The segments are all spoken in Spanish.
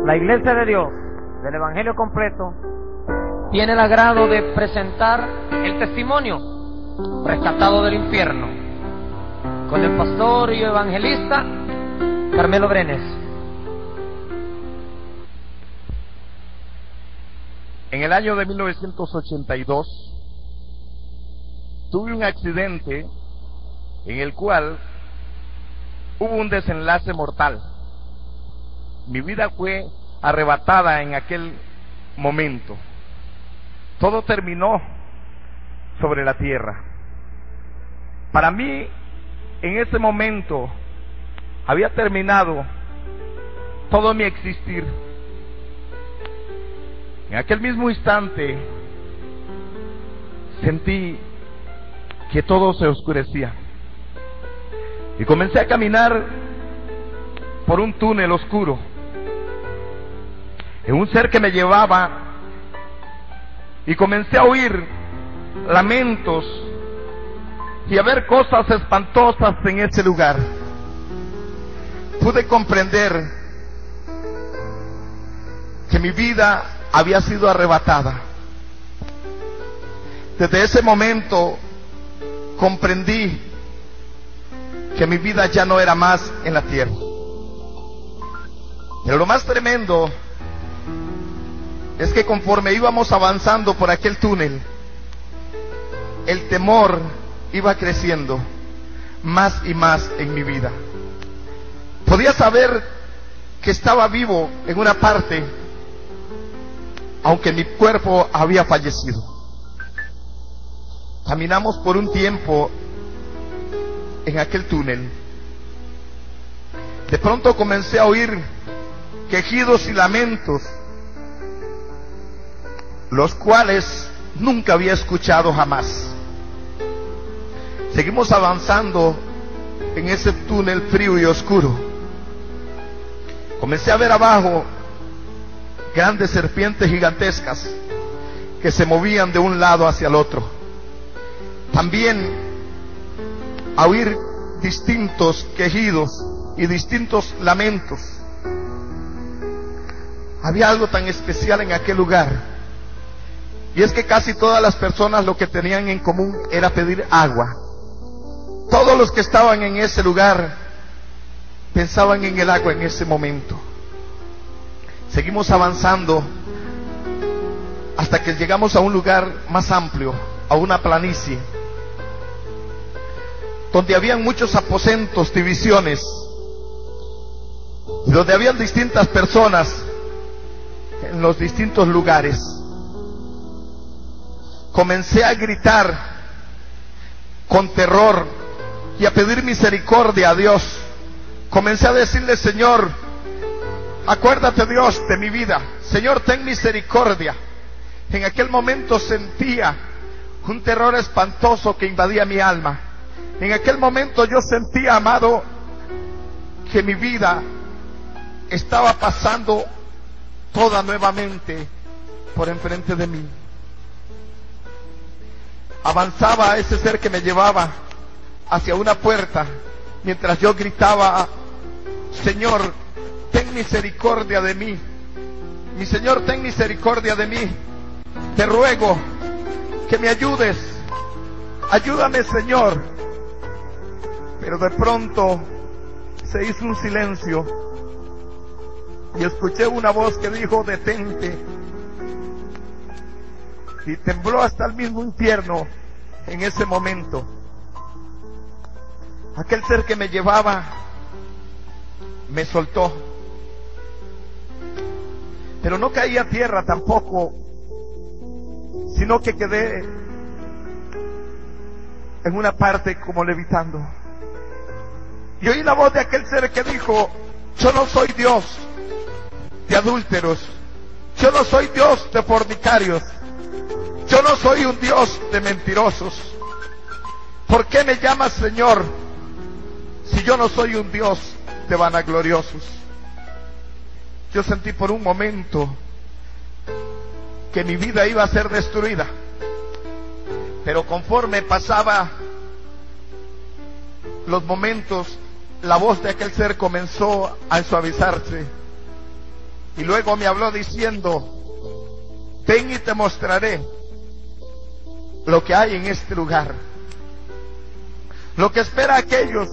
La Iglesia de Dios del Evangelio completo tiene el agrado de presentar el testimonio rescatado del infierno con el pastor y evangelista Carmelo Brenes. En el año de 1982 tuve un accidente en el cual hubo un desenlace mortal. Mi vida fue arrebatada en aquel momento. Todo terminó sobre la tierra. Para mí, en ese momento, había terminado todo mi existir. En aquel mismo instante, sentí que todo se oscurecía. Y comencé a caminar por un túnel oscuro. En un ser que me llevaba, y comencé a oír lamentos y a ver cosas espantosas en ese lugar. Pude comprender que mi vida había sido arrebatada. Desde ese momento comprendí que mi vida ya no era más en la tierra. Pero lo más tremendo es que conforme íbamos avanzando por aquel túnel, el temor iba creciendo más y más en mi vida. Podía saber que estaba vivo en una parte, aunque mi cuerpo había fallecido. Caminamos por un tiempo en aquel túnel. De pronto comencé a oír quejidos y lamentos, los cuales nunca había escuchado jamás. Seguimos avanzando en ese túnel frío y oscuro. Comencé a ver abajo grandes serpientes gigantescas que se movían de un lado hacia el otro. También a oír distintos quejidos y distintos lamentos. Había algo tan especial en aquel lugar, y es que casi todas las personas lo que tenían en común era pedir agua. Todos los que estaban en ese lugar pensaban en el agua en ese momento. Seguimos avanzando hasta que llegamos a un lugar más amplio, a una planicie, donde habían muchos aposentos, divisiones, y donde habían distintas personas en los distintos lugares. Comencé a gritar con terror y a pedir misericordia a Dios. Comencé a decirle: Señor, acuérdate, Dios, de mi vida. Señor, ten misericordia. En aquel momento sentía un terror espantoso que invadía mi alma. En aquel momento yo sentía, amado, que mi vida estaba pasando toda nuevamente por enfrente de mí. Avanzaba a ese ser que me llevaba hacia una puerta, mientras yo gritaba: Señor, ten misericordia de mí. Mi Señor, ten misericordia de mí. Te ruego que me ayudes. Ayúdame, Señor. Pero de pronto se hizo un silencio y escuché una voz que dijo: detente. Y tembló hasta el mismo infierno en ese momento. Aquel ser que me llevaba me soltó, pero no caí a tierra tampoco, sino que quedé en una parte como levitando. Y oí la voz de aquel ser que dijo: yo no soy Dios de adúlteros, yo no soy Dios de fornicarios, yo no soy un Dios de mentirosos. ¿Por qué me llamas Señor si yo no soy un Dios de vanagloriosos? Yo sentí por un momento que mi vida iba a ser destruida, pero conforme pasaba los momentos, la voz de aquel ser comenzó a suavizarse. Y luego me habló diciendo: ven y te mostraré lo que hay en este lugar, lo que espera a aquellos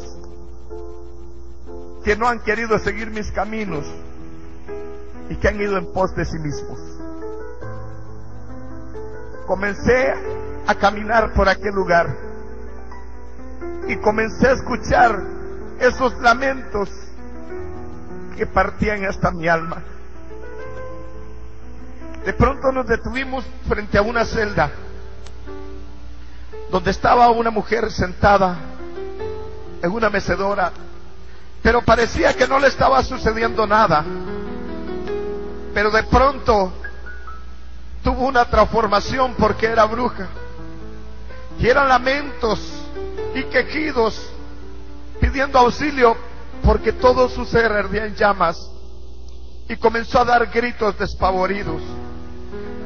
que no han querido seguir mis caminos y que han ido en pos de sí mismos. Comencé a caminar por aquel lugar y comencé a escuchar esos lamentos que partían hasta mi alma. De pronto nos detuvimos frente a una celda donde estaba una mujer sentada en una mecedora, pero parecía que no le estaba sucediendo nada. Pero de pronto tuvo una transformación porque era bruja, y eran lamentos y quejidos pidiendo auxilio porque todo su ser ardía en llamas, y comenzó a dar gritos despavoridos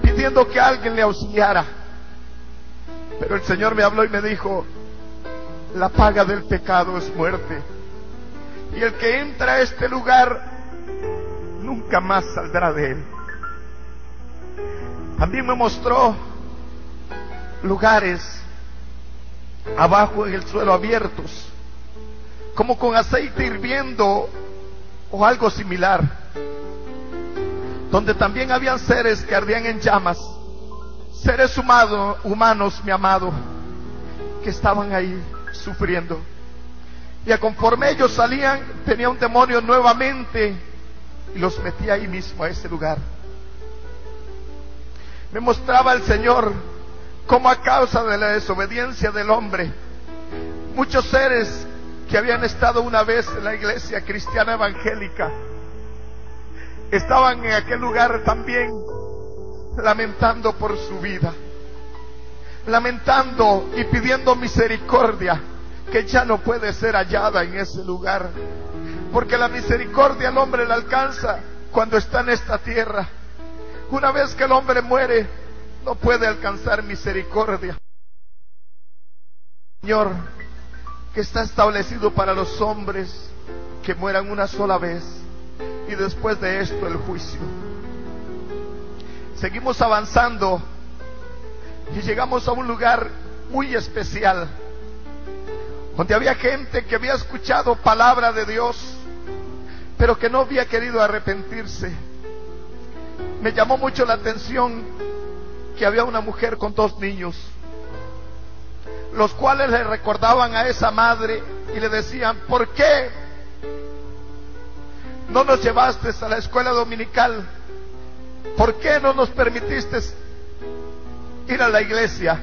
pidiendo que alguien le auxiliara. Pero el Señor me habló y me dijo: la paga del pecado es muerte, y el que entra a este lugar nunca más saldrá de él. También me mostró lugares abajo en el suelo abiertos, como con aceite hirviendo o algo similar, donde también habían seres que ardían en llamas, seres humanos, mi amado, que estaban ahí sufriendo. Y conforme ellos salían, tenía un demonio nuevamente y los metía ahí mismo a ese lugar. Me mostraba el Señor cómo, a causa de la desobediencia del hombre, muchos seres que habían estado una vez en la iglesia cristiana evangélica estaban en aquel lugar también lamentando por su vida, lamentando y pidiendo misericordia, que ya no puede ser hallada en ese lugar, porque la misericordia al hombre la alcanza cuando está en esta tierra. Una vez que el hombre muere, no puede alcanzar misericordia. Señor, que está establecido para los hombres que mueran una sola vez, y después de esto el juicio. Seguimos avanzando y llegamos a un lugar muy especial, donde había gente que había escuchado palabra de Dios, pero que no había querido arrepentirse. Me llamó mucho la atención que había una mujer con 2 niños, los cuales le recordaban a esa madre y le decían: ¿por qué no nos llevaste a la escuela dominical? ¿Por qué no nos permitiste ir a la iglesia?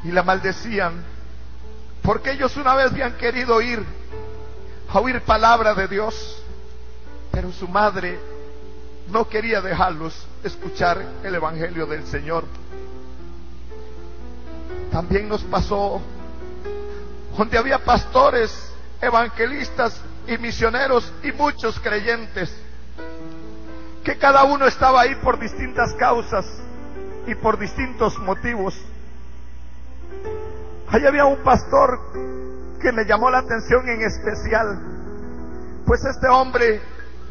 Y la maldecían, porque ellos una vez habían querido ir a oír palabra de Dios, pero su madre no quería dejarlos escuchar el evangelio del Señor. También nos pasó donde había pastores, evangelistas y misioneros y muchos creyentes, que cada uno estaba ahí por distintas causas y por distintos motivos. Ahí había un pastor que me llamó la atención en especial, pues este hombre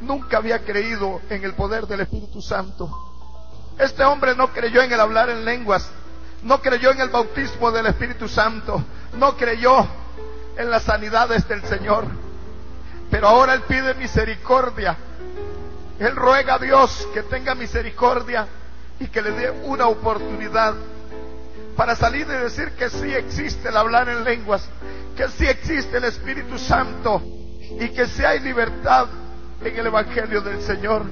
nunca había creído en el poder del Espíritu Santo. Este hombre no creyó en el hablar en lenguas, no creyó en el bautismo del Espíritu Santo, no creyó en las sanidades del Señor. Pero ahora él pide misericordia. Él ruega a Dios que tenga misericordia y que le dé una oportunidad para salir y decir que sí existe el hablar en lenguas, que sí existe el Espíritu Santo y que sí hay libertad en el evangelio del Señor.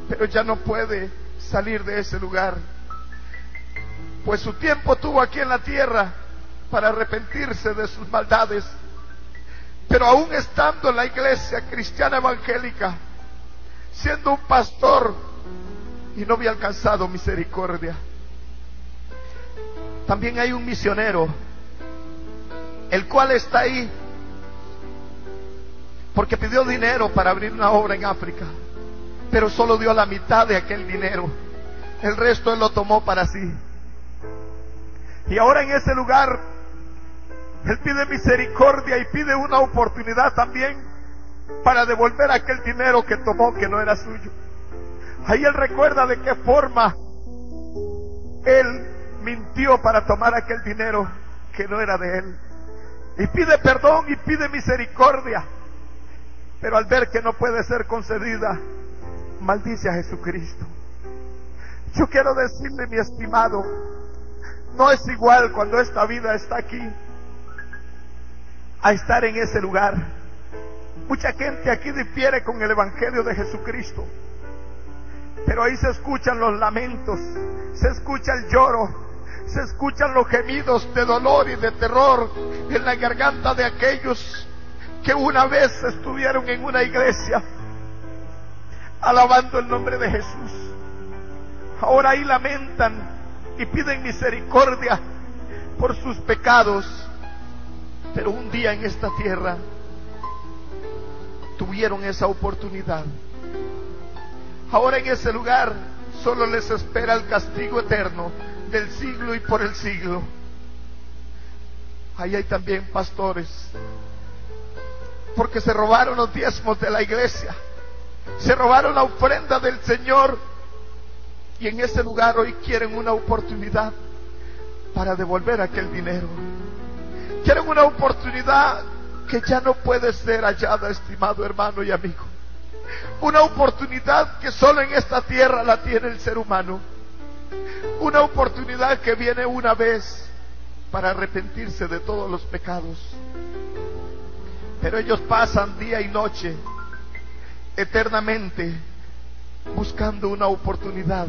Pero ya no puede salir de ese lugar, pues su tiempo tuvo aquí en la tierra para arrepentirse de sus maldades. Pero aún estando en la iglesia cristiana evangélica, siendo un pastor, y no había alcanzado misericordia. También hay un misionero, el cual está ahí porque pidió dinero para abrir una obra en África, pero solo dio la mitad de aquel dinero. El resto él lo tomó para sí. Y ahora en ese lugar Él pide misericordia y pide una oportunidad también para devolver aquel dinero que tomó que no era suyo. Ahí él recuerda de qué forma él mintió para tomar aquel dinero que no era de él. Y pide perdón y pide misericordia. Pero al ver que no puede ser concedida, maldice a Jesucristo. Yo quiero decirle, mi estimado, no es igual cuando esta vida está aquí a estar en ese lugar. Mucha gente aquí difiere con el Evangelio de Jesucristo, pero ahí se escuchan los lamentos, se escucha el lloro, se escuchan los gemidos de dolor y de terror en la garganta de aquellos que una vez estuvieron en una iglesia alabando el nombre de Jesús. Ahora ahí lamentan y piden misericordia por sus pecados, pero un día en esta tierra tuvieron esa oportunidad. Ahora en ese lugar solo les espera el castigo eterno del siglo y por el siglo. Ahí hay también pastores, porque se robaron los diezmos de la iglesia, se robaron la ofrenda del Señor, y en ese lugar hoy quieren una oportunidad para devolver aquel dinero. Quieren una oportunidad que ya no puede ser hallada, estimado hermano y amigo. Una oportunidad que solo en esta tierra la tiene el ser humano. Una oportunidad que viene una vez para arrepentirse de todos los pecados. Pero ellos pasan día y noche, eternamente, buscando una oportunidad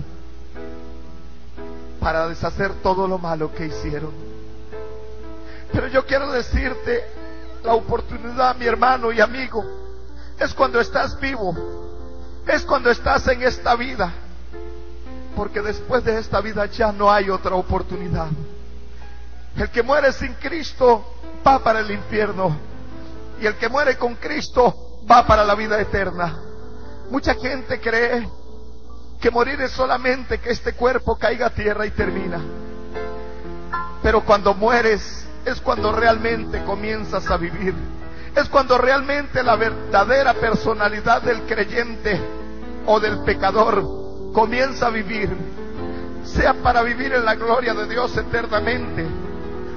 para deshacer todo lo malo que hicieron. Pero yo quiero decirte, la oportunidad, mi hermano y amigo, es cuando estás vivo, es cuando estás en esta vida, porque después de esta vida ya no hay otra oportunidad. El que muere sin Cristo va para el infierno, y el que muere con Cristo va para la vida eterna. Mucha gente cree que morir es solamente que este cuerpo caiga a tierra y termina, pero cuando mueres es cuando realmente comienzas a vivir. Es cuando realmente la verdadera personalidad del creyente o del pecador comienza a vivir, sea para vivir en la gloria de Dios eternamente,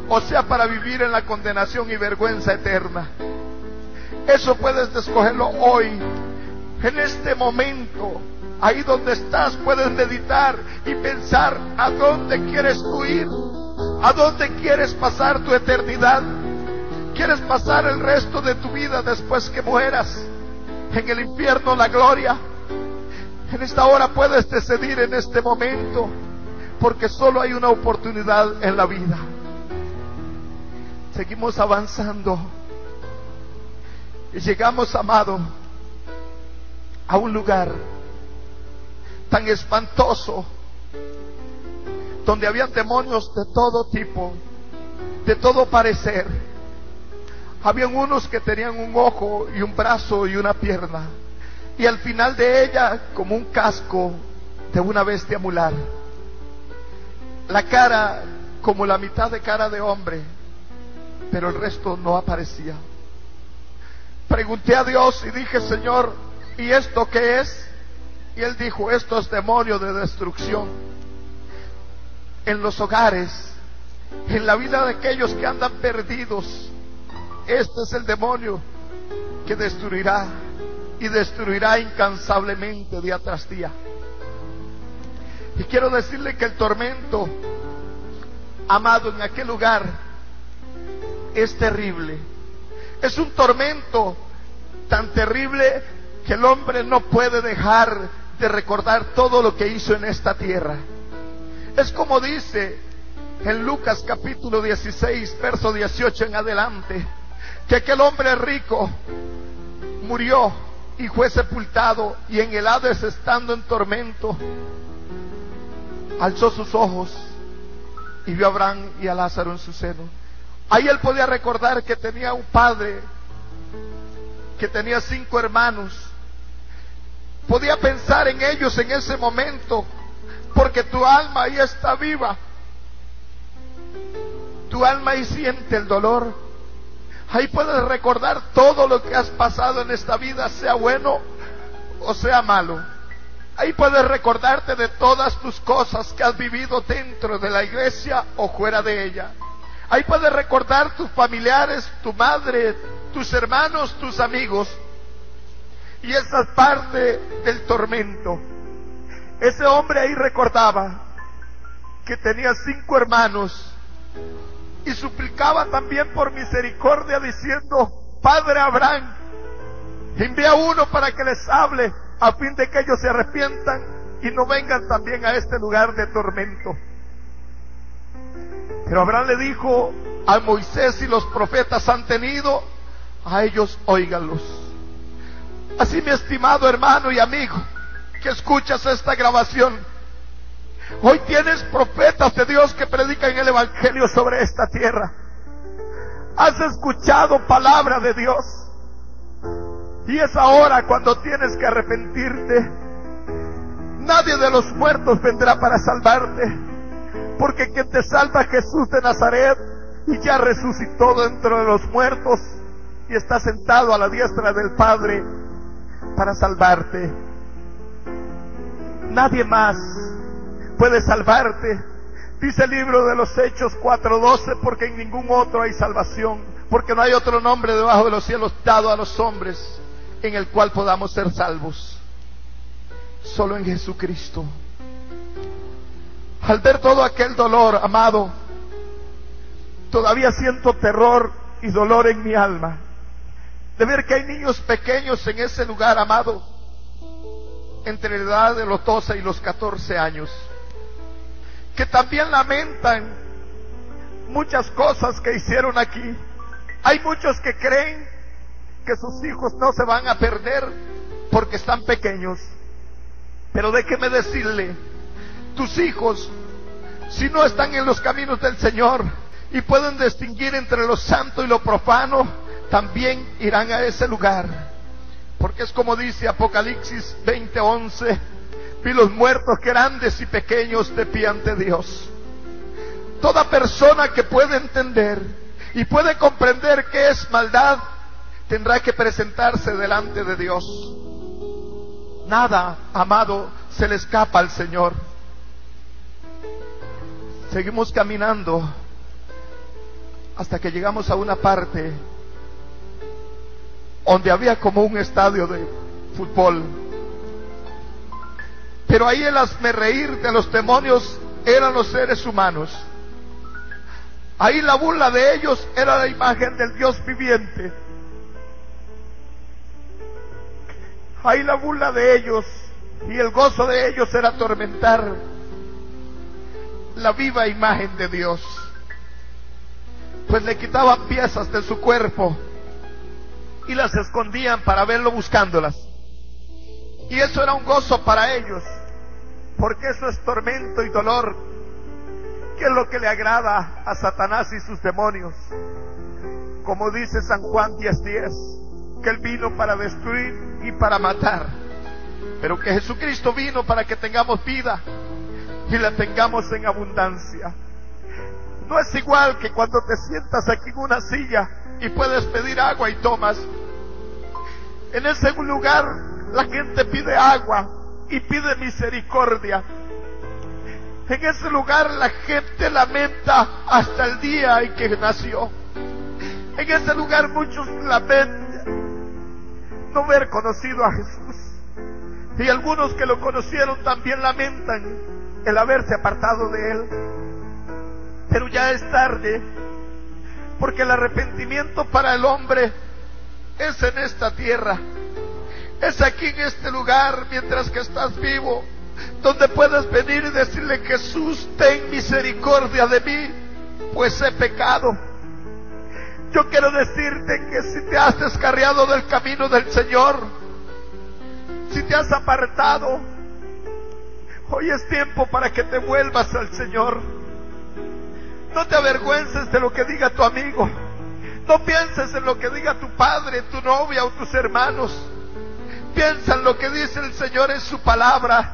o sea para vivir en la condenación y vergüenza eterna. Eso puedes escogerlo hoy, en este momento. Ahí donde estás puedes meditar y pensar a dónde quieres tú ir, a dónde quieres pasar tu eternidad. ¿Quieres pasar el resto de tu vida después que mueras en el infierno, la gloria? En esta hora puedes decidir, en este momento, porque solo hay una oportunidad en la vida. Seguimos avanzando y llegamos, amado, a un lugar tan espantoso, donde habían demonios de todo tipo, de todo parecer. Habían unos que tenían un ojo y un brazo y una pierna, y al final de ella como un casco de una bestia mular. La cara como la mitad de cara de hombre, pero el resto no aparecía. Pregunté a Dios y dije: Señor, ¿y esto qué es? Y Él dijo: esto es demonio de destrucción. En los hogares, en la vida de aquellos que andan perdidos, este es el demonio que destruirá, y destruirá incansablemente día tras día. Y quiero decirle que el tormento, amado, en aquel lugar es terrible. Es un tormento tan terrible que el hombre no puede dejar de recordar todo lo que hizo en esta tierra. Es como dice en Lucas capítulo 16, verso 18 en adelante, que aquel hombre rico murió y fue sepultado, y en el Hades, estando en tormento, alzó sus ojos y vio a Abraham y a Lázaro en su seno. Ahí él podía recordar que tenía un padre, que tenía 5 hermanos. Podía pensar en ellos en ese momento, porque tu alma ahí está viva. Tu alma ahí siente el dolor. Ahí puedes recordar todo lo que has pasado en esta vida, sea bueno o sea malo. Ahí puedes recordarte de todas tus cosas que has vivido dentro de la iglesia o fuera de ella. Ahí puedes recordar tus familiares, tu madre, tus hermanos, tus amigos. Y esa es parte del tormento. Ese hombre ahí recordaba que tenía 5 hermanos y suplicaba también por misericordia diciendo: Padre Abraham, envía uno para que les hable, a fin de que ellos se arrepientan y no vengan también a este lugar de tormento. Pero Abraham le dijo: a Moisés y los profetas han tenido, a ellos óiganlos. Así, mi estimado hermano y amigo que escuchas esta grabación, hoy tienes profetas de Dios que predican el evangelio sobre esta tierra. Has escuchado palabra de Dios, y es ahora cuando tienes que arrepentirte. Nadie de los muertos vendrá para salvarte, porque quien te salva es Jesús de Nazaret, y ya resucitó dentro de los muertos y está sentado a la diestra del Padre para salvarte. Nadie más puede salvarte. Dice el libro de los Hechos 4:12, porque en ningún otro hay salvación, porque no hay otro nombre debajo de los cielos dado a los hombres en el cual podamos ser salvos. Solo en Jesucristo. Al ver todo aquel dolor, amado, todavía siento terror y dolor en mi alma de ver que hay niños pequeños en ese lugar, amado, entre la edad de los 12 y los 14 años, que también lamentan muchas cosas que hicieron aquí. Hay muchos que creen que sus hijos no se van a perder porque están pequeños, pero déjeme decirle, tus hijos, si no están en los caminos del Señor y pueden distinguir entre lo santo y lo profano, también irán a ese lugar. Porque es como dice Apocalipsis 20:11: vi los muertos grandes y pequeños de pie ante Dios. Toda persona que puede entender y puede comprender qué es maldad, tendrá que presentarse delante de Dios. Nada, amado, se le escapa al Señor. Seguimos caminando hasta que llegamos a una parte donde había como un estadio de fútbol. Pero ahí el hazmerreír de los demonios eran los seres humanos. Ahí la burla de ellos era la imagen del Dios viviente. Ahí la burla de ellos y el gozo de ellos era atormentar la viva imagen de Dios, pues le quitaban piezas de su cuerpo y las escondían para verlo buscándolas. Y eso era un gozo para ellos, porque eso es tormento y dolor, que es lo que le agrada a Satanás y sus demonios. Como dice San Juan 10:10, que Él vino para destruir y para matar, pero que Jesucristo vino para que tengamos vida y la tengamos en abundancia. No es igual que cuando te sientas aquí en una silla y puedes pedir agua y tomas. En ese lugar la gente pide agua y pide misericordia. En ese lugar la gente lamenta hasta el día en que nació. En ese lugar muchos lamentan no haber conocido a Jesús, y algunos que lo conocieron también lamentan el haberse apartado de Él. Pero ya es tarde, porque el arrepentimiento para el hombre es en esta tierra, es aquí en este lugar, mientras que estás vivo, donde puedes venir y decirle: Jesús, ten misericordia de mí, pues he pecado. Yo quiero decirte que si te has descarriado del camino del Señor, si te has apartado, hoy es tiempo para que te vuelvas al Señor. No te avergüences de lo que diga tu amigo. No pienses en lo que diga tu padre, tu novia o tus hermanos. Piensa en lo que dice el Señor en su palabra,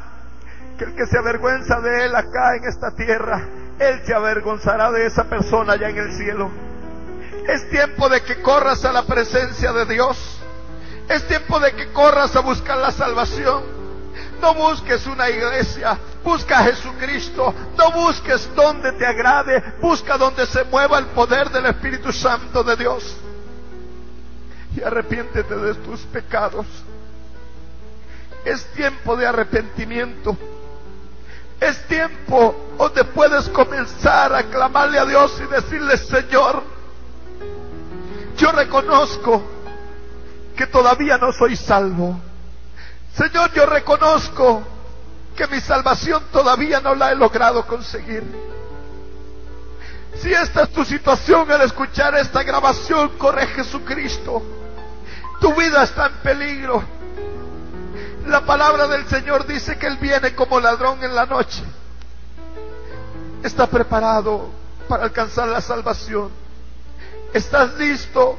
que el que se avergüenza de Él acá en esta tierra, Él se avergonzará de esa persona allá en el cielo. Es tiempo de que corras a la presencia de Dios. Es tiempo de que corras a buscar la salvación. No busques una iglesia, busca a Jesucristo. No busques donde te agrade, busca donde se mueva el poder del Espíritu Santo de Dios. Y arrepiéntete de tus pecados. Es tiempo de arrepentimiento. Es tiempo donde puedes comenzar a clamarle a Dios y decirle: Señor, yo reconozco que todavía no soy salvo. Señor, yo reconozco que mi salvación todavía no la he logrado conseguir. Si esta es tu situación al escuchar esta grabación, corre a Jesucristo. Tu vida está en peligro. La palabra del Señor dice que Él viene como ladrón en la noche. ¿Está preparado para alcanzar la salvación? ¿Estás listo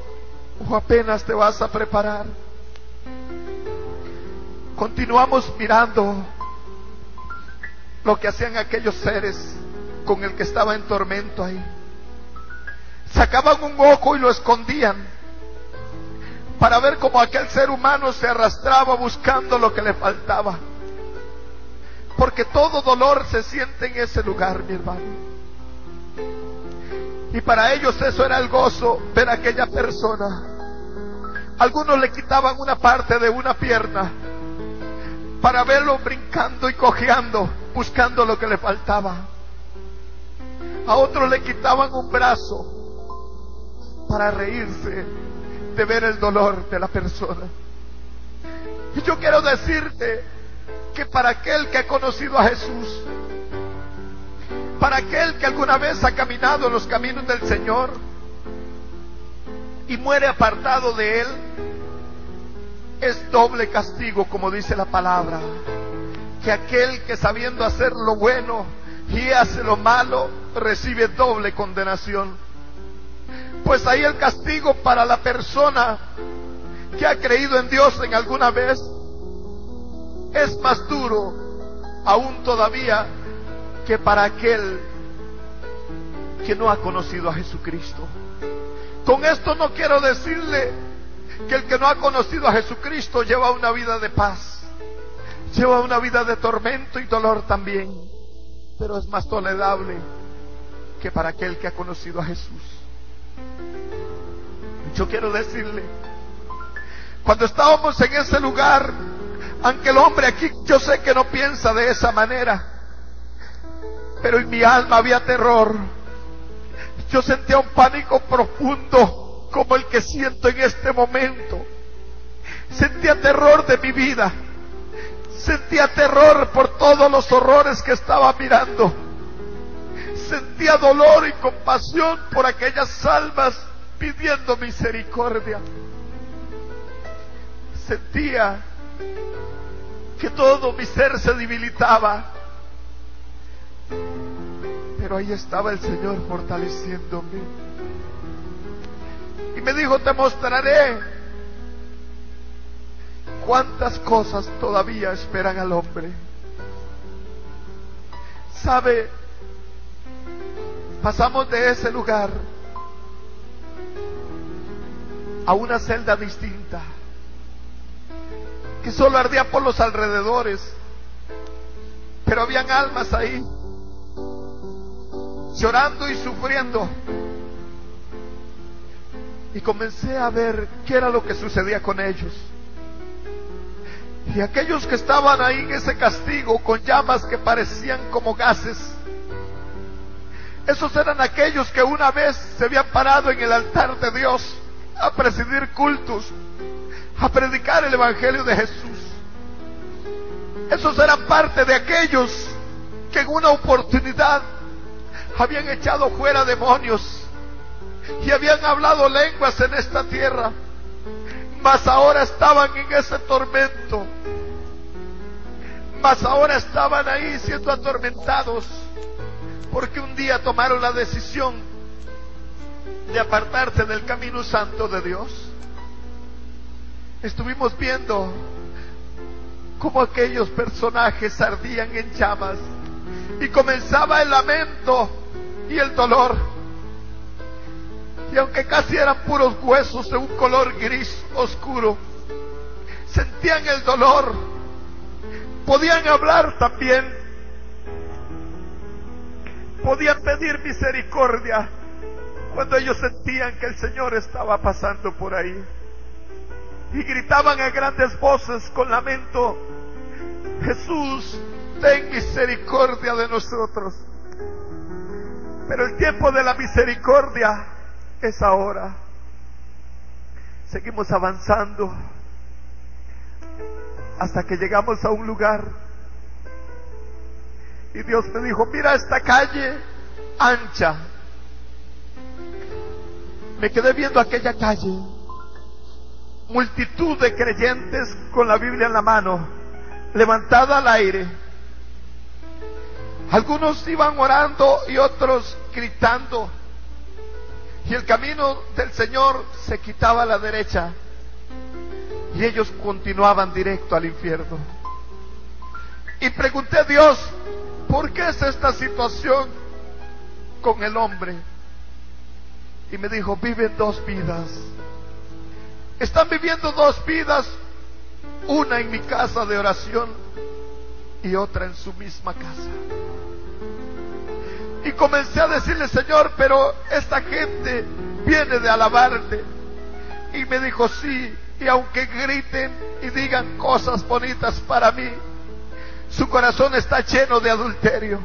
o apenas te vas a preparar? Continuamos mirando lo que hacían aquellos seres con el que estaba en tormento ahí. Sacaban un ojo y lo escondían para ver cómo aquel ser humano se arrastraba buscando lo que le faltaba. Porque todo dolor se siente en ese lugar, mi hermano. Y para ellos eso era el gozo, ver a aquella persona. Algunos le quitaban una parte de una pierna para verlo brincando y cojeando, buscando lo que le faltaba. A otros le quitaban un brazo para reírse de ver el dolor de la persona. Y yo quiero decirte que para aquel que ha conocido a Jesús, para aquel que alguna vez ha caminado en los caminos del Señor y muere apartado de Él, es doble castigo, como dice la palabra, que aquel que sabiendo hacer lo bueno y hace lo malo, recibe doble condenación. Pues ahí el castigo para la persona que ha creído en Dios en alguna vez es más duro aún todavía que para aquel que no ha conocido a Jesucristo. Con esto no quiero decirle que el que no ha conocido a Jesucristo lleva una vida de paz, lleva una vida de tormento y dolor también, pero es más tolerable que para aquel que ha conocido a Jesús. Yo quiero decirle, cuando estábamos en ese lugar, aunque el hombre aquí yo sé que no piensa de esa manera, pero en mi alma había terror. Yo sentía un pánico profundo como el que siento en este momento. Sentía terror de mi vida, sentía terror por todos los horrores que estaba mirando, sentía dolor y compasión por aquellas almas pidiendo misericordia. Sentía que todo mi ser se debilitaba, pero ahí estaba el Señor fortaleciéndome y me dijo: te mostraré cuántas cosas todavía esperan al hombre. ¿Sabe? Pasamos de ese lugar a una celda distinta que solo ardía por los alrededores, pero habían almas ahí llorando y sufriendo. Y comencé a ver qué era lo que sucedía con ellos. Y aquellos que estaban ahí en ese castigo con llamas que parecían como gases, esos eran aquellos que una vez se habían parado en el altar de Dios a presidir cultos, a predicar el Evangelio de Jesús. Esos eran parte de aquellos que en una oportunidad habían echado fuera demonios y habían hablado lenguas en esta tierra, mas ahora estaban en ese tormento, mas ahora estaban ahí siendo atormentados porque un día tomaron la decisión de apartarse del camino santo de Dios. Estuvimos viendo cómo aquellos personajes ardían en llamas y comenzaba el lamento y el dolor. Y aunque casi eran puros huesos de un color gris oscuro, sentían el dolor, podían hablar también, podían pedir misericordia cuando ellos sentían que el Señor estaba pasando por ahí. Y gritaban a grandes voces con lamento: Jesús, ten misericordia de nosotros. Pero el tiempo de la misericordia es ahora. Seguimos avanzando hasta que llegamos a un lugar y Dios me dijo: mira esta calle ancha. Me quedé viendo aquella calle, multitud de creyentes con la Biblia en la mano, levantada al aire. Algunos iban orando y otros gritando, y el camino del Señor se quitaba a la derecha y ellos continuaban directo al infierno. Y pregunté a Dios: ¿por qué es esta situación con el hombre? Y me dijo: viven dos vidas. Están viviendo dos vidas, una en mi casa de oración y otra en su misma casa. Y comencé a decirle: Señor, pero esta gente viene de alabarte. Y me dijo: sí, y aunque griten y digan cosas bonitas para mí, su corazón está lleno de adulterio,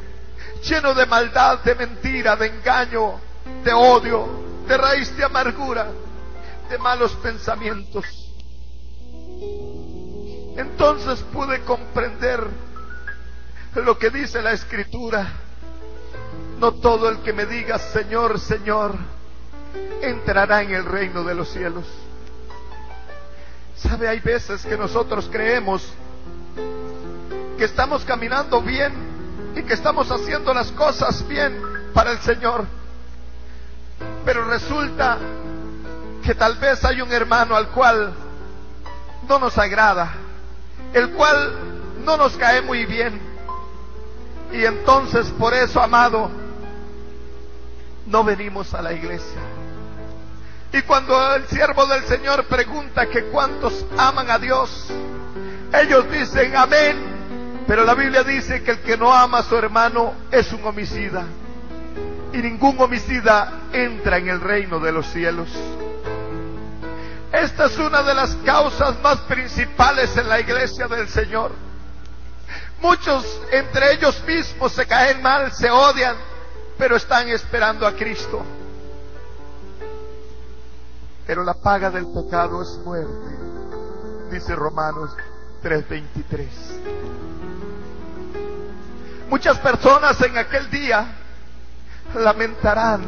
lleno de maldad, de mentira, de engaño, de odio, de raíz de amargura, de malos pensamientos. Entonces pude comprender lo que dice la Escritura: no todo el que me diga Señor, Señor, entrará en el reino de los cielos. ¿Sabe? Hay veces que nosotros creemos que estamos caminando bien y que estamos haciendo las cosas bien para el Señor, pero resulta que tal vez hay un hermano al cual no nos agrada, el cual no nos cae muy bien, y entonces por eso, amado, no venimos a la iglesia. Y cuando el siervo del Señor pregunta que cuántos aman a Dios, ellos dicen amén, pero la Biblia dice que el que no ama a su hermano es un homicida, y ningún homicida entra en el reino de los cielos. Esta es una de las causas más principales en la iglesia del Señor. Muchos entre ellos mismos se caen mal, se odian, pero están esperando a Cristo. Pero la paga del pecado es muerte, dice Romanos 3:23. Muchas personas en aquel día lamentarán: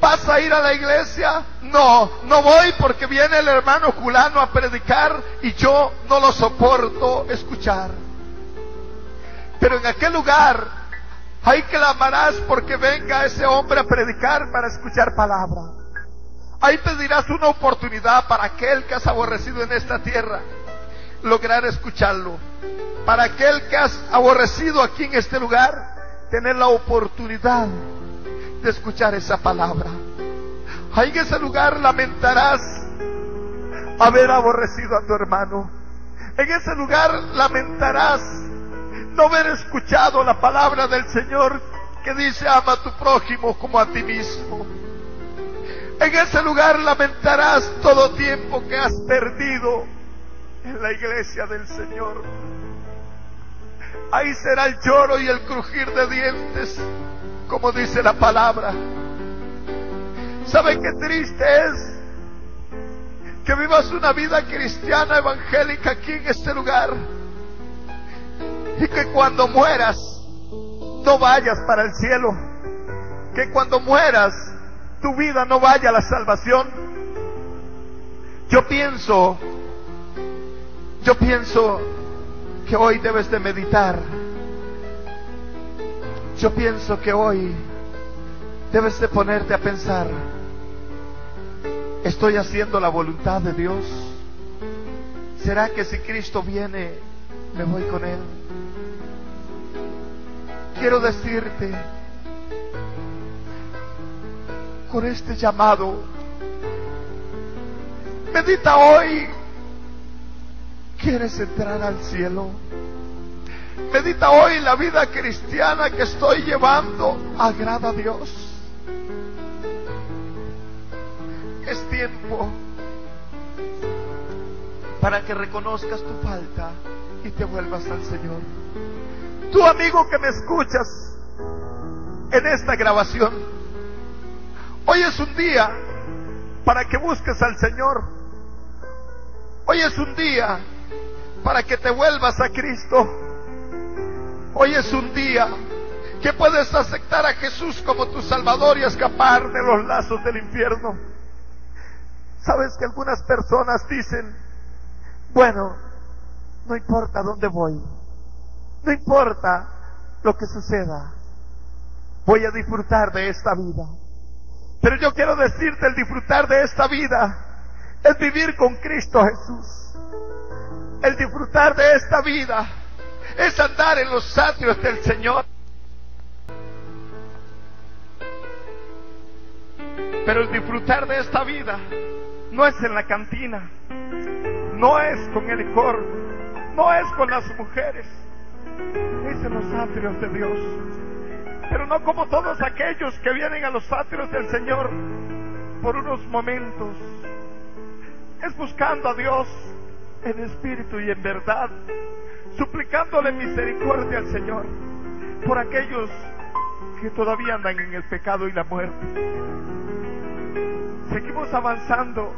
¿vas a ir a la iglesia? No, no voy porque viene el hermano fulano a predicar y yo no lo soporto escuchar. Pero en aquel lugar ahí clamarás porque venga ese hombre a predicar para escuchar palabra. Ahí pedirás una oportunidad para aquel que has aborrecido en esta tierra, lograr escucharlo. Para aquel que has aborrecido aquí en este lugar, tener la oportunidad de escuchar esa palabra. Ahí en ese lugar lamentarás haber aborrecido a tu hermano. En ese lugar lamentarás no haber escuchado la palabra del Señor que dice: ama a tu prójimo como a ti mismo. En ese lugar lamentarás todo tiempo que has perdido en la iglesia del Señor. Ahí será el lloro y el crujir de dientes, como dice la palabra. ¿Saben qué triste es? Que vivas una vida cristiana evangélica aquí en este lugar, y que cuando mueras no vayas para el cielo, que cuando mueras tu vida no vaya a la salvación. Yo pienso que hoy debes de meditar. Yo pienso que hoy debes de ponerte a pensar: ¿estoy haciendo la voluntad de Dios? ¿Será que si Cristo viene, me voy con Él? Quiero decirte, con este llamado. Medita hoy, ¿quieres entrar al cielo? Medita hoy, la vida cristiana que estoy llevando agrada a Dios. Es tiempo para que reconozcas tu falta y te vuelvas al Señor. Tú, amigo que me escuchas en esta grabación, hoy es un día para que busques al Señor. Hoy es un día para que te vuelvas a Cristo. Hoy es un día que puedes aceptar a Jesús como tu Salvador y escapar de los lazos del infierno. Sabes que algunas personas dicen, bueno, no importa dónde voy, no importa lo que suceda, voy a disfrutar de esta vida. Pero yo quiero decirte, el disfrutar de esta vida es vivir con Cristo Jesús. El disfrutar de esta vida es andar en los atrios del Señor. Pero el disfrutar de esta vida no es en la cantina, no es con el licor, no es con las mujeres, es en los atrios de Dios. Pero no como todos aquellos que vienen a los atrios del Señor por unos momentos. Es buscando a Dios en espíritu y en verdad, suplicándole misericordia al Señor por aquellos que todavía andan en el pecado y la muerte. Seguimos avanzando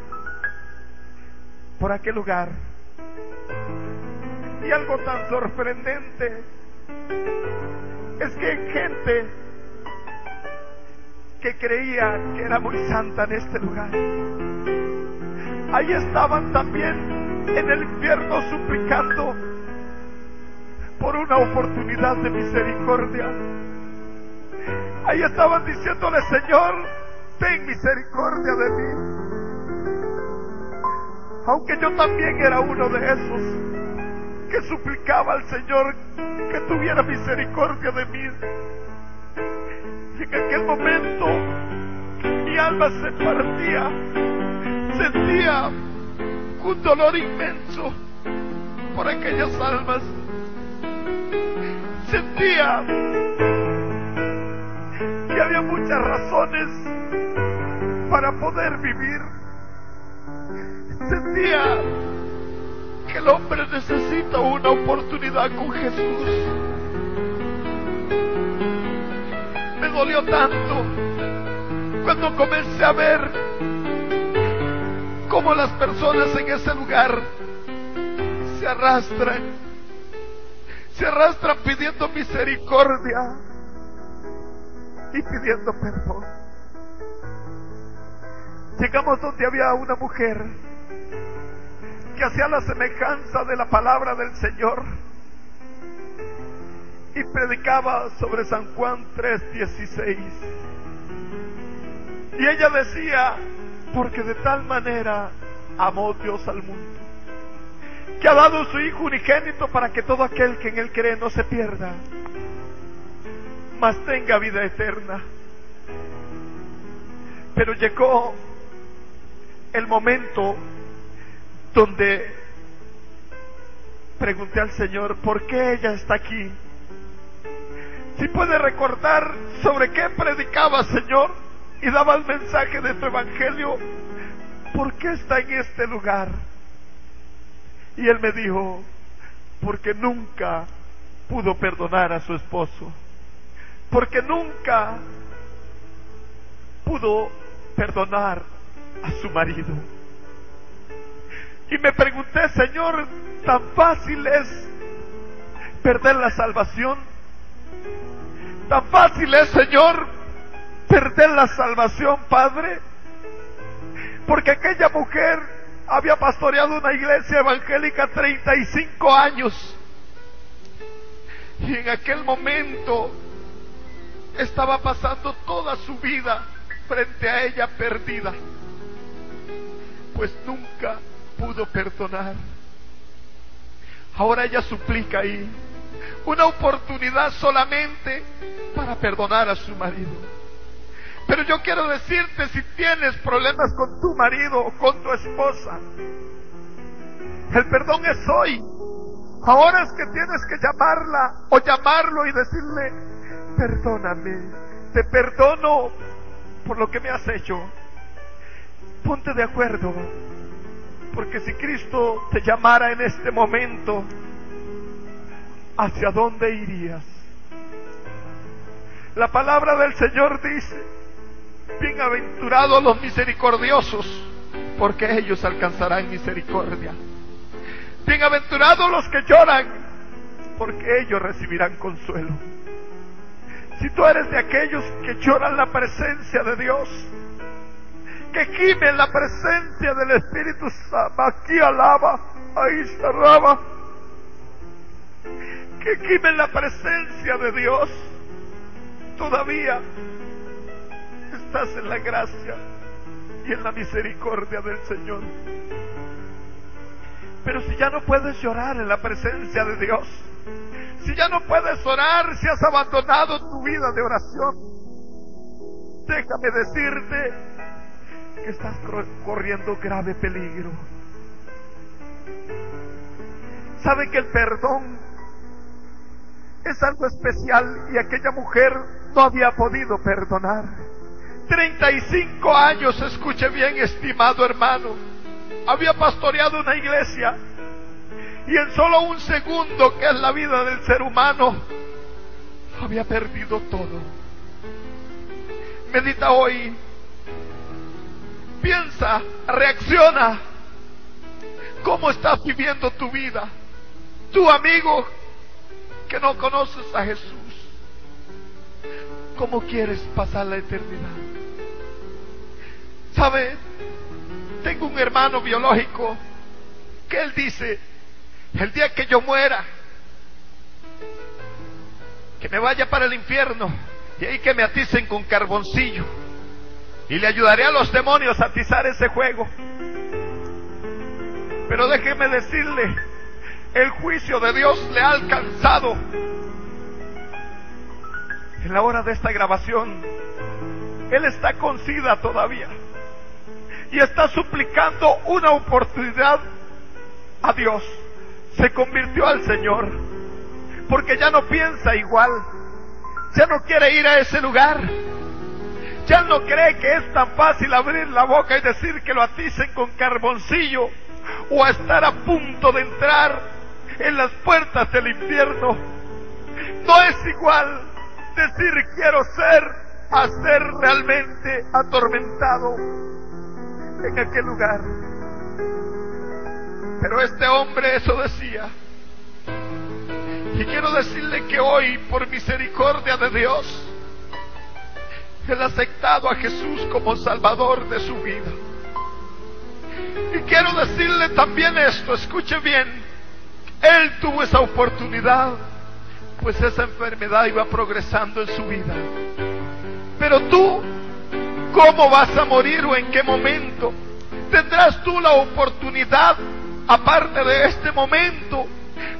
por aquel lugar, y algo tan sorprendente es que hay gente que creía que era muy santa en este lugar, ahí estaban también en el infierno suplicando por una oportunidad de misericordia. Ahí estaban diciéndole, Señor, ten misericordia de mí. Aunque yo también era uno de esos que suplicaba al Señor que tuviera misericordia de mí. Y en aquel momento mi alma se partía, sentía un dolor inmenso por aquellas almas. Sentía que había muchas razones para poder vivir. Sentía que el hombre necesita una oportunidad con Jesús. Me dolió tanto cuando comencé a ver cómo las personas en ese lugar se arrastran pidiendo misericordia y pidiendo perdón. Llegamos donde había una mujer que hacía la semejanza de la palabra del Señor y predicaba sobre San Juan 3:16. Y ella decía, porque de tal manera amó Dios al mundo, que ha dado su Hijo unigénito para que todo aquel que en Él cree no se pierda, mas tenga vida eterna. Pero llegó el momento donde pregunté al Señor, ¿por qué ella está aquí? Si puede recordar sobre qué predicaba, Señor, y daba el mensaje de tu evangelio, ¿por qué está en este lugar? Y él me dijo, porque nunca pudo perdonar a su esposo, porque nunca pudo perdonar a su marido. Y me pregunté, Señor, ¿tan fácil es perder la salvación? ¿Tan fácil es, Señor, perder la salvación, Padre? Porque aquella mujer había pastoreado una iglesia evangélica 35 años. Y en aquel momento estaba pasando toda su vida frente a ella perdida, pues nunca pudo perdonar. Ahora ella suplica ahí una oportunidad solamente para perdonar a su marido. Pero yo quiero decirte, si tienes problemas con tu marido o con tu esposa, el perdón es hoy. Ahora es que tienes que llamarla o llamarlo y decirle: perdóname, te perdono por lo que me has hecho. Ponte de acuerdo, porque si Cristo te llamara en este momento, ¿hacia dónde irías? La palabra del Señor dice: bienaventurados los misericordiosos, porque ellos alcanzarán misericordia. Bienaventurados los que lloran, porque ellos recibirán consuelo. Si tú eres de aquellos que lloran la presencia de Dios, que gimen la presencia del Espíritu Santo, aquí alaba, ahí cerraba, que gimen la presencia de Dios, todavía estás en la gracia y en la misericordia del Señor. Pero si ya no puedes llorar en la presencia de Dios, si ya no puedes orar, si has abandonado tu vida de oración, déjame decirte que estás corriendo grave peligro. Sabe que el perdón es algo especial y aquella mujer no había podido perdonar. 35 años, escuche bien, estimado hermano, había pastoreado una iglesia y en solo un segundo, que es la vida del ser humano, había perdido todo. Medita hoy, piensa, reacciona. ¿Cómo estás viviendo tu vida? Tu amigo que no conoces a Jesús, ¿cómo quieres pasar la eternidad? ¿Sabe? Tengo un hermano biológico que él dice: el día que yo muera, que me vaya para el infierno y ahí que me aticen con carboncillo, y le ayudaré a los demonios a atizar ese juego. Pero déjeme decirle, el juicio de Dios le ha alcanzado. En la hora de esta grabación, él está con SIDA todavía y está suplicando una oportunidad a Dios. Se convirtió al Señor porque ya no piensa igual, ya no quiere ir a ese lugar, ya no cree que es tan fácil abrir la boca y decir que lo aticen con carboncillo, o a estar a punto de entrar en las puertas del infierno. No es igual decir quiero ser a ser realmente atormentado en aquel lugar. Pero este hombre eso decía. Y quiero decirle que hoy, por misericordia de Dios, él ha aceptado a Jesús como Salvador de su vida. Y quiero decirle también esto, escuche bien, él tuvo esa oportunidad, pues esa enfermedad iba progresando en su vida. Pero tú, ¿cómo vas a morir o en qué momento? ¿Tendrás tú la oportunidad, aparte de este momento,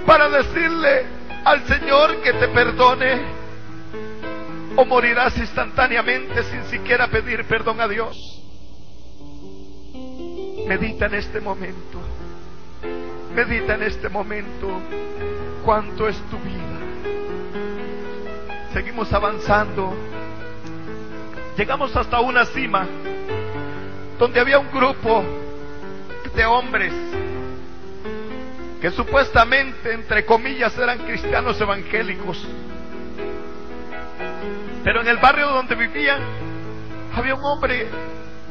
para decirle al Señor que te perdone? ¿O morirás instantáneamente sin siquiera pedir perdón a Dios? Medita en este momento. Medita en este momento cuánto es tu vida. Seguimos avanzando. Llegamos hasta una cima donde había un grupo de hombres que supuestamente, entre comillas, eran cristianos evangélicos. Pero en el barrio donde vivían había un hombre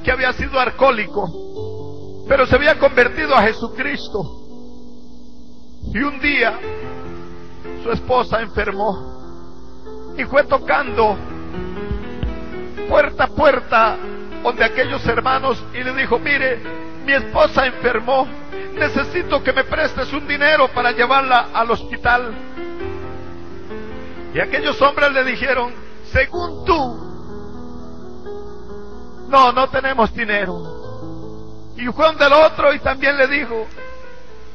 que había sido alcohólico, pero se había convertido a Jesucristo. Y un día su esposa enfermó y fue tocando puerta a puerta donde aquellos hermanos y le dijo: mire, mi esposa enfermó, necesito que me prestes un dinero para llevarla al hospital. Y aquellos hombres le dijeron: según tú, no tenemos dinero. Y fue donde el otro y también le dijo: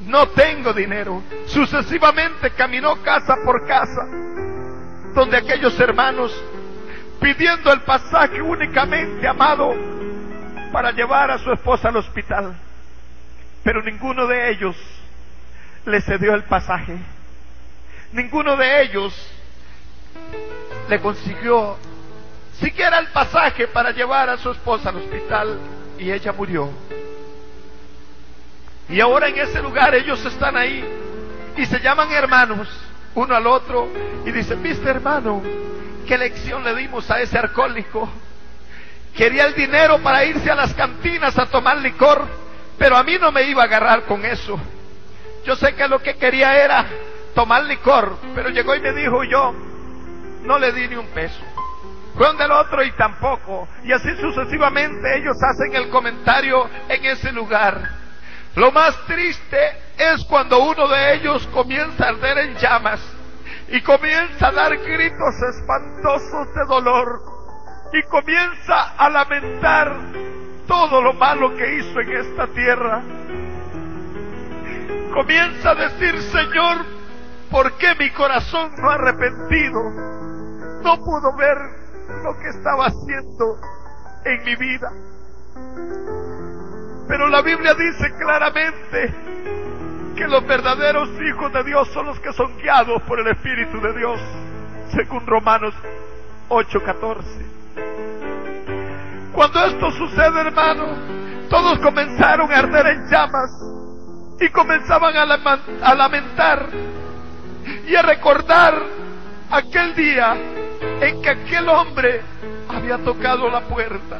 no tengo dinero. Sucesivamente caminó casa por casa, donde aquellos hermanos pidiendo el pasaje únicamente, amado, para llevar a su esposa al hospital. Pero ninguno de ellos le cedió el pasaje. Ninguno de ellos le consiguió siquiera el pasaje para llevar a su esposa al hospital, y ella murió. Y ahora en ese lugar ellos están ahí y se llaman hermanos uno al otro y dicen: ¿viste, hermano, qué lección le dimos a ese alcohólico? Quería el dinero para irse a las cantinas a tomar licor, pero a mí no me iba a agarrar con eso. Yo sé que lo que quería era tomar licor, pero llegó y me dijo, yo no le di ni un peso. Fue donde el otro y tampoco. Y así sucesivamente ellos hacen el comentario en ese lugar. Lo más triste es cuando uno de ellos comienza a arder en llamas y comienza a dar gritos espantosos de dolor y comienza a lamentar todo lo malo que hizo en esta tierra. Comienza a decir: Señor, ¿por qué mi corazón no ha arrepentido? No pudo ver lo que estaba haciendo en mi vida. Pero la Biblia dice claramente que los verdaderos hijos de Dios son los que son guiados por el Espíritu de Dios, según Romanos 8:14. Cuando esto sucede, hermano, todos comenzaron a arder en llamas y comenzaban a lamentar y a recordar aquel día en que aquel hombre había tocado la puerta.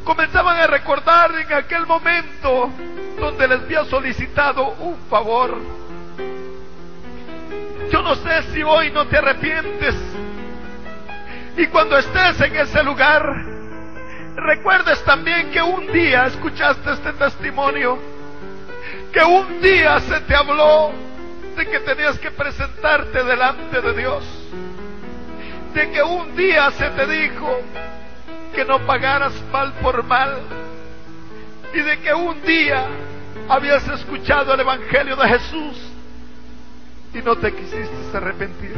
Comenzaban a recordar en aquel momento donde les había solicitado un favor. Yo no sé si hoy no te arrepientes y cuando estés en ese lugar recuerdes también que un día escuchaste este testimonio, que un día se te habló de que tenías que presentarte delante de Dios, de que un día se te dijo que no pagaras mal por mal, y de que un día habías escuchado el Evangelio de Jesús y no te quisiste arrepentir.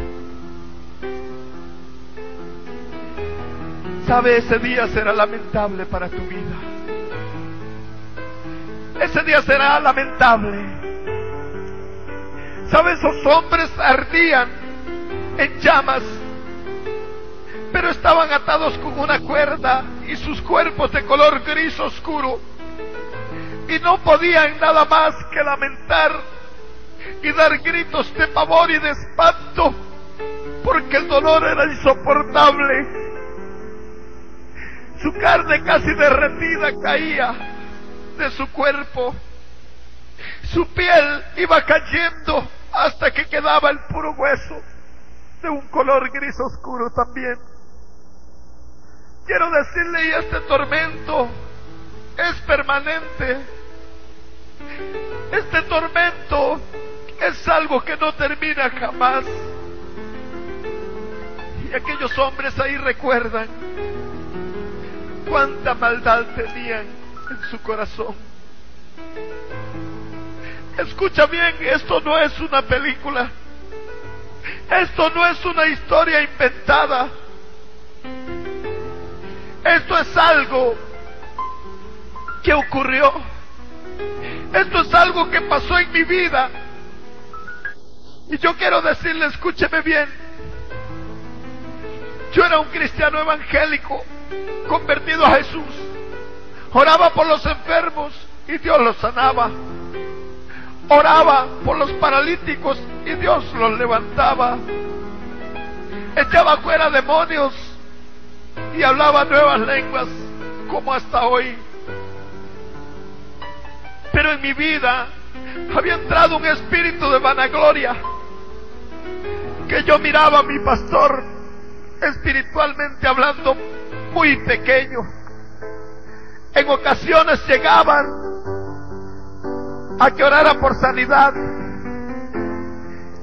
Sabe, ese día será lamentable para tu vida. Ese día será lamentable. Sabe, esos hombres ardían en llamas, pero estaban atados con una cuerda y sus cuerpos de color gris oscuro, y no podían nada más que lamentar y dar gritos de pavor y de espanto, porque el dolor era insoportable. Su carne casi derretida caía de su cuerpo, su piel iba cayendo hasta que quedaba el puro hueso, de un color gris oscuro también. Quiero decirle, y este tormento es permanente. Este tormento es algo que no termina jamás. Y aquellos hombres ahí recuerdan cuánta maldad tenían en su corazón. Escucha bien, esto no es una película. Esto no es una historia inventada. Esto es algo que ocurrió. Esto es algo que pasó en mi vida. Y yo quiero decirle, escúcheme bien. Yo era un cristiano evangélico, convertido a Jesús. Oraba por los enfermos y Dios los sanaba. Oraba por los paralíticos y Dios los levantaba. Echaba fuera demonios y hablaba nuevas lenguas, como hasta hoy. Pero en mi vida había entrado un espíritu de vanagloria, que yo miraba a mi pastor, espiritualmente hablando, muy pequeño. En ocasiones llegaban a que orara por sanidad,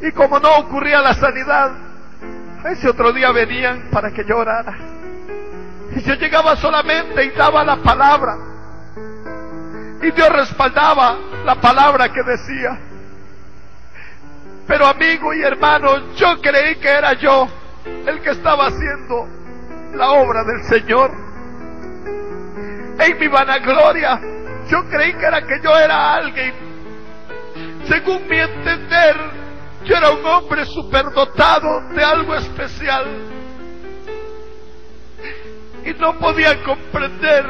y como no ocurría la sanidad, ese otro día venían para que yo orara. Y yo llegaba solamente y daba la palabra, y Dios respaldaba la palabra que decía. Pero amigo y hermano, yo creí que era yo, el que estaba haciendo la obra del Señor. En mi vanagloria, yo creí que yo era alguien. Según mi entender, yo era un hombre superdotado de algo especial. Y no podía comprender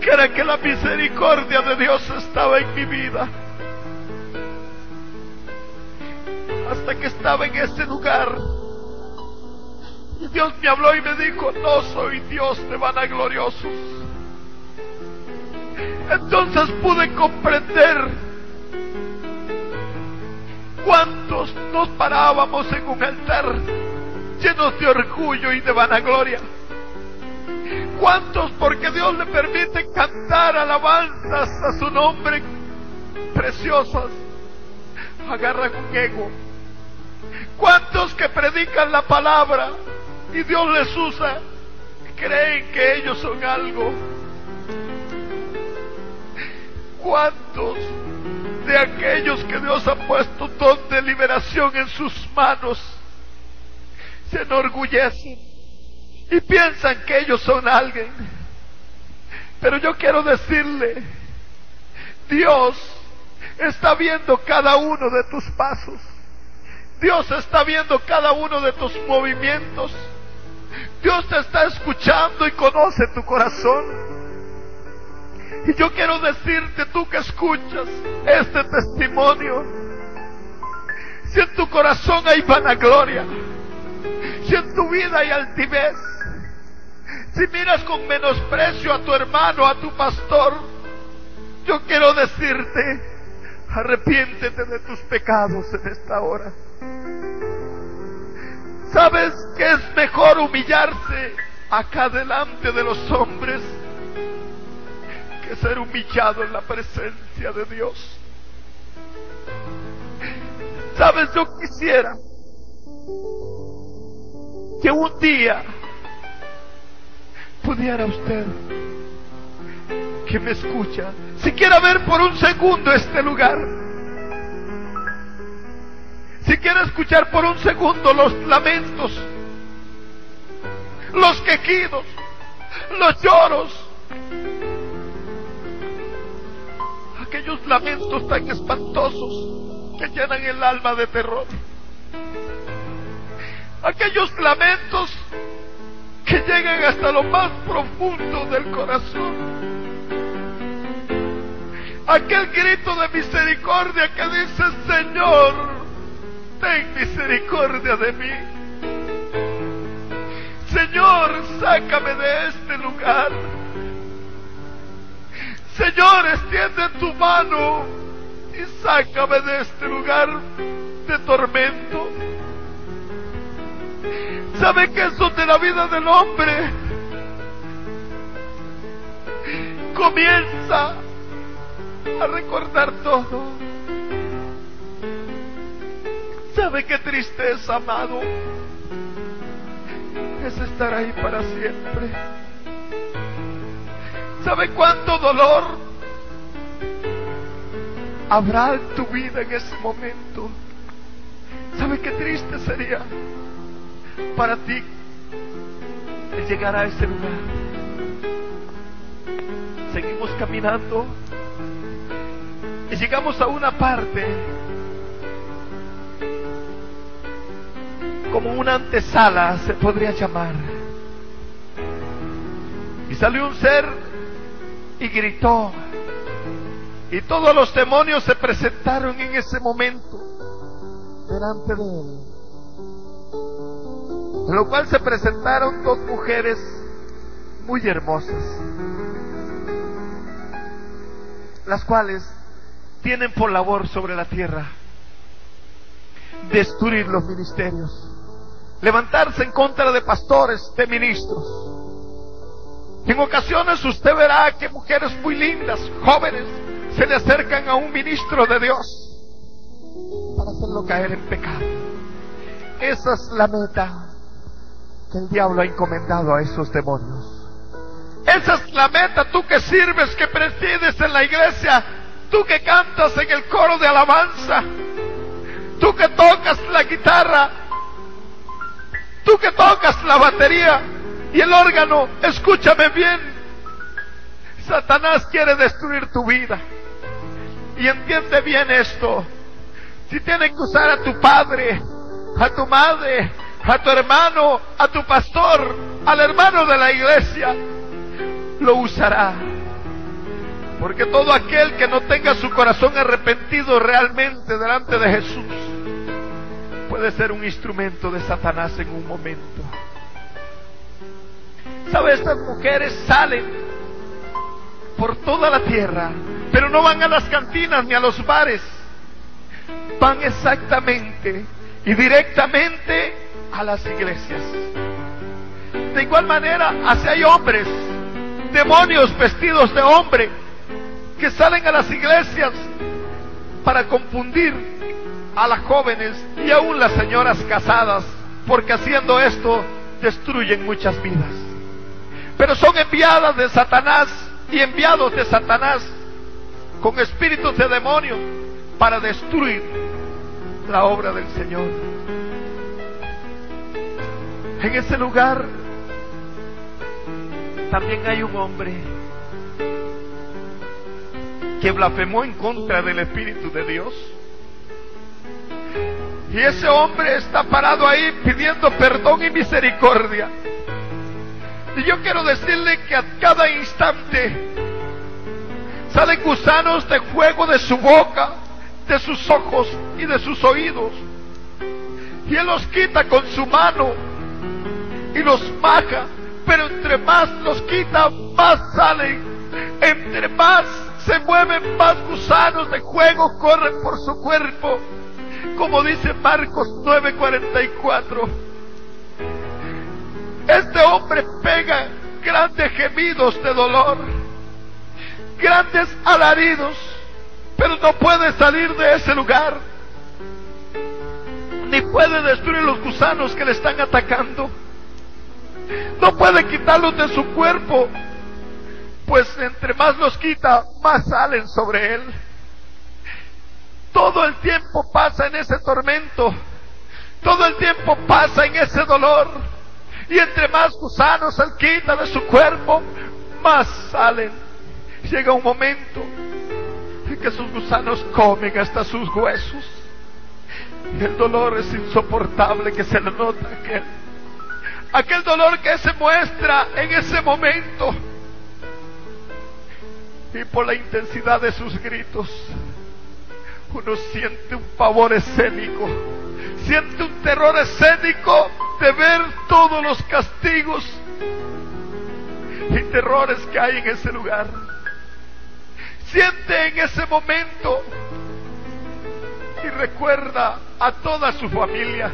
que era que la misericordia de Dios estaba en mi vida. Hasta que estaba en ese lugar, y Dios me habló y me dijo: no soy Dios de vanagloriosos. Entonces pude comprender cuántos nos parábamos en un altar llenos de orgullo y de vanagloria. ¿Cuántos, porque Dios le permite cantar alabanzas a su nombre preciosas, agarran un ego? ¿Cuántos que predican la palabra y Dios les usa, creen que ellos son algo? ¿Cuántos de aquellos que Dios ha puesto don de liberación en sus manos se enorgullecen y piensan que ellos son alguien? Pero yo quiero decirle, Dios está viendo cada uno de tus pasos. Dios está viendo cada uno de tus movimientos. Dios te está escuchando y conoce tu corazón. Y yo quiero decirte, tú que escuchas este testimonio, si en tu corazón hay vanagloria, si en tu vida hay altivez, si miras con menosprecio a tu hermano, a tu pastor, yo quiero decirte, arrepiéntete de tus pecados en esta hora. ¿Sabes que es mejor humillarse acá delante de los hombres que ser humillado en la presencia de Dios? ¿Sabes? Yo quisiera que un día pudiera usted, que me escucha, siquiera ver por un segundo este lugar, si quiere escuchar por un segundo los lamentos, los quejidos, los lloros, aquellos lamentos tan espantosos que llenan el alma de terror, aquellos lamentos que llegan hasta lo más profundo del corazón, aquel grito de misericordia que dice: Señor, ten misericordia de mí. Señor, sácame de este lugar. Señor, extiende tu mano y sácame de este lugar de tormento. ¿Sabe qué es donde la vida del hombre comienza a recordar todo? ¿Sabe qué tristeza, amado? Es estar ahí para siempre. ¿Sabe cuánto dolor habrá en tu vida en ese momento? ¿Sabe qué triste sería para ti el llegar a ese lugar? Seguimos caminando y llegamos a una parte, como una antesala se podría llamar, y salió un ser y gritó, y todos los demonios se presentaron en ese momento delante de él, en lo cual se presentaron dos mujeres muy hermosas, las cuales tienen por labor sobre la tierra destruir los ministerios, levantarse en contra de pastores, de ministros. En ocasiones usted verá que mujeres muy lindas, jóvenes, se le acercan a un ministro de Dios para hacerlo caer en pecado. Esa es la meta que el diablo ha encomendado a esos demonios. Esa es la meta, tú que sirves, que presides en la iglesia, tú que cantas en el coro de alabanza, tú que tocas la guitarra, tú Tú que tocas la batería y el órgano, escúchame bien. Satanás quiere destruir tu vida. Y entiende bien esto. Si tiene que usar a tu padre, a tu madre, a tu hermano, a tu pastor, al hermano de la iglesia, lo usará. Porque todo aquel que no tenga su corazón arrepentido realmente delante de Jesús puede ser un instrumento de Satanás en un momento. ¿Sabe? Estas mujeres salen por toda la tierra, pero no van a las cantinas ni a los bares. Van exactamente y directamente a las iglesias. De igual manera, así hay hombres, demonios vestidos de hombre, que salen a las iglesias para confundir a las jóvenes y aún las señoras casadas, porque haciendo esto destruyen muchas vidas. Pero son enviadas de Satanás y enviados de Satanás con espíritus de demonio para destruir la obra del Señor. En ese lugar también hay un hombre que blasfemó en contra del Espíritu de Dios. Y ese hombre está parado ahí pidiendo perdón y misericordia. Y yo quiero decirle que a cada instante salen gusanos de fuego de su boca, de sus ojos y de sus oídos. Y él los quita con su mano y los maja. Pero entre más los quita, más salen. Entre más se mueven, más gusanos de fuego corren por su cuerpo. Como dice Marcos 9:44. Este hombre pega grandes gemidos de dolor, grandes alaridos, pero no puede salir de ese lugar, ni puede destruir los gusanos que le están atacando. No puede quitarlos de su cuerpo, pues entre más los quita, más salen sobre él. Todo el tiempo pasa en ese tormento, todo el tiempo pasa en ese dolor, y entre más gusanos él quita de su cuerpo, más salen. Llega un momento en que sus gusanos comen hasta sus huesos, y el dolor es insoportable que se le nota aquel dolor que se muestra en ese momento, y por la intensidad de sus gritos uno siente un pavor escénico, siente un terror escénico de ver todos los castigos y terrores que hay en ese lugar. Siente en ese momento y recuerda a toda su familia.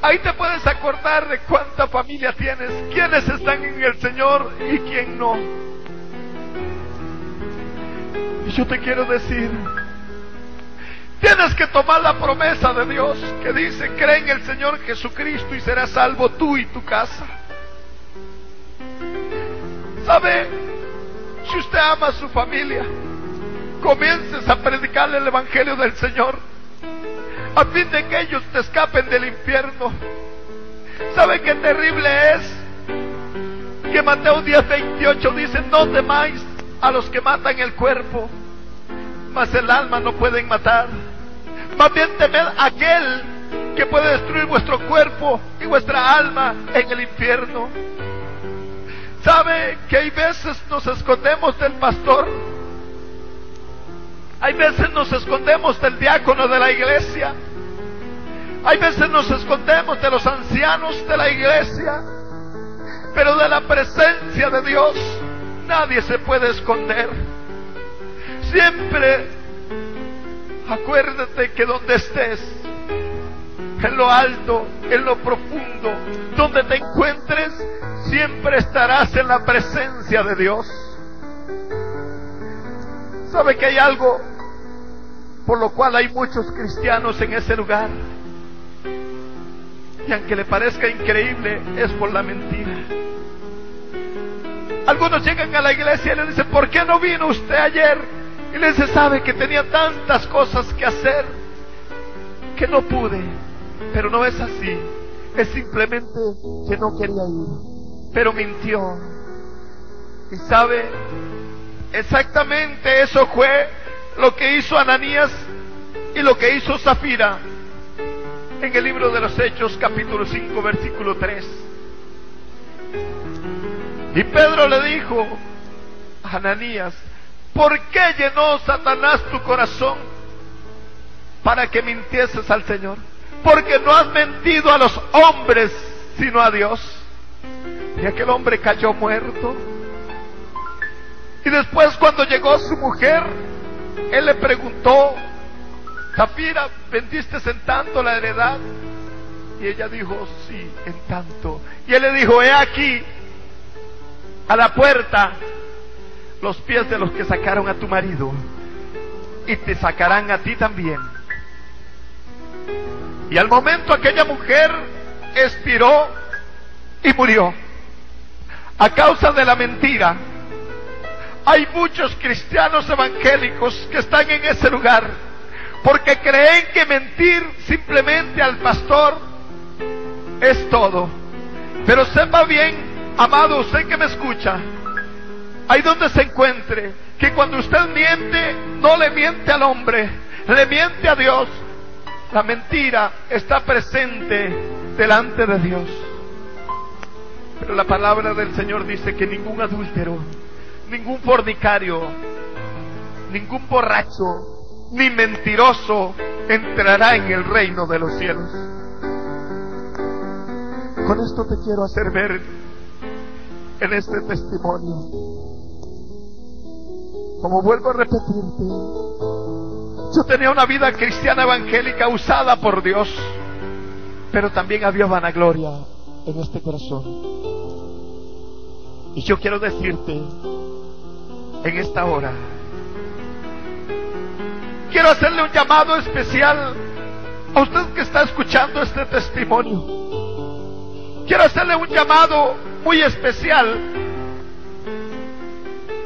Ahí te puedes acordar de cuánta familia tienes, quiénes están en el Señor y quién no. Y yo te quiero decir, tienes que tomar la promesa de Dios que dice: cree en el Señor Jesucristo y serás salvo tú y tu casa. ¿Sabe? Si usted ama a su familia, comiences a predicarle el Evangelio del Señor, a fin de que ellos te escapen del infierno. ¿Sabe qué terrible es? Que Mateo 10:28 dice: no temáis a los que matan el cuerpo, mas el alma no pueden matar. Más bien temed a aquel que puede destruir vuestro cuerpo y vuestra alma en el infierno. ¿Sabe que hay veces nos escondemos del pastor? Hay veces nos escondemos del diácono de la iglesia. Hay veces nos escondemos de los ancianos de la iglesia. Pero de la presencia de Dios nadie se puede esconder. Siempre acuérdate que donde estés, en lo alto, en lo profundo, donde te encuentres, siempre estarás en la presencia de Dios. ¿Sabe que hay algo por lo cual hay muchos cristianos en ese lugar? Y aunque le parezca increíble, es por la mentira. Algunos llegan a la iglesia y le dicen: ¿por qué no vino usted ayer? Y le dice: sabe que tenía tantas cosas que hacer que no pude. Pero no es así. es simplemente que no quería ir, pero mintió. Y sabe, exactamente eso fue lo que hizo Ananías y lo que hizo Zafira en el libro de los Hechos, capítulo 5, versículo 3. Y Pedro le dijo a Ananías: ¿por qué llenó Satanás tu corazón para que mintieses al Señor? Porque no has mentido a los hombres, sino a Dios. Y aquel hombre cayó muerto. Y después, cuando llegó su mujer, él le preguntó: Zafira, ¿vendiste en tanto la heredad? Y ella dijo: sí, en tanto. Y él le dijo: he aquí a la puerta los pies de los que sacaron a tu marido, y te sacarán a ti también. Y al momento aquella mujer expiró y murió a causa de la mentira. Hay muchos cristianos evangélicos que están en ese lugar porque creen que mentir simplemente al pastor es todo. Pero sepa bien, amado, usted que me escucha, ahí donde se encuentre, que cuando usted miente, no le miente al hombre, le miente a Dios. La mentira está presente delante de Dios. Pero la palabra del Señor dice que ningún adúltero, ningún fornicario, ningún borracho, ni mentiroso entrará en el reino de los cielos. Con esto te quiero hacer ver en este testimonio, como vuelvo a repetirte, yo tenía una vida cristiana evangélica usada por Dios, pero también había vanagloria en este corazón. Y yo quiero decirte en esta hora, quiero hacerle un llamado especial a usted que está escuchando este testimonio. Quiero hacerle un llamado muy especial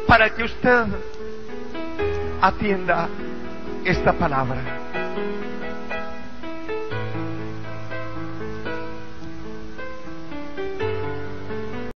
para que usted atienda esta palabra.